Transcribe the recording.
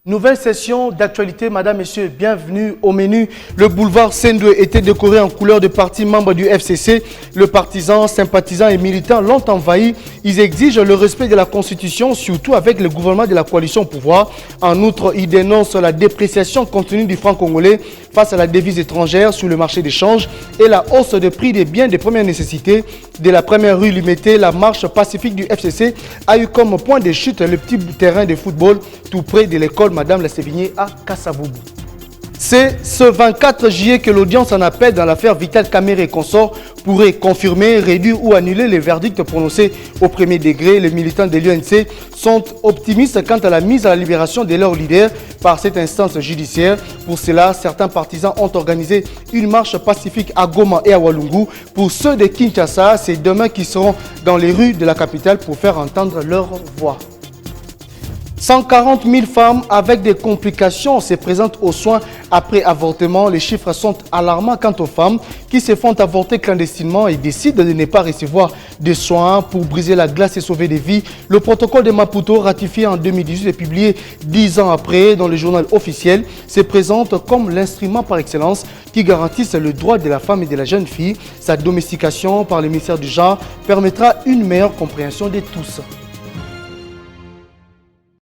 Nouvelle session d'actualité, madame, messieurs, bienvenue au menu. Le boulevard Sendwe était décoré en couleur de partis membres du FCC. Le partisans, sympathisants et militants l'ont envahi. Ils exigent le respect de la Constitution, surtout avec le gouvernement de la coalition au pouvoir. En outre, ils dénoncent la dépréciation continue du franc congolais face à la devise étrangère sur le marché d'échange et la hausse des prix des biens de première nécessité. De la première rue Limité, la marche pacifique du FCC a eu comme point de chute le petit terrain de football tout près de l'école Madame la Sévigné à Kassaboubou. C'est ce 24 juillet que l'audience en appel dans l'affaire Vital Kamerhe et consorts pourrait confirmer, réduire ou annuler les verdicts prononcés au premier degré. Les militants de l'UNC sont optimistes quant à la mise à la libération de leurs leaders par cette instance judiciaire. Pour cela, certains partisans ont organisé une marche pacifique à Goma et à Walungu. Pour ceux de Kinshasa, c'est demain qu'ils seront dans les rues de la capitale pour faire entendre leur voix. 140 000 femmes avec des complications se présentent aux soins après avortement. Les chiffres sont alarmants quant aux femmes qui se font avorter clandestinement et décident de ne pas recevoir de soins pour briser la glace et sauver des vies. Le protocole de Maputo, ratifié en 2018 et publié 10 ans après dans le journal officiel, se présente comme l'instrument par excellence qui garantisse le droit de la femme et de la jeune fille. Sa domestication par le ministère du Genre permettra une meilleure compréhension de tous.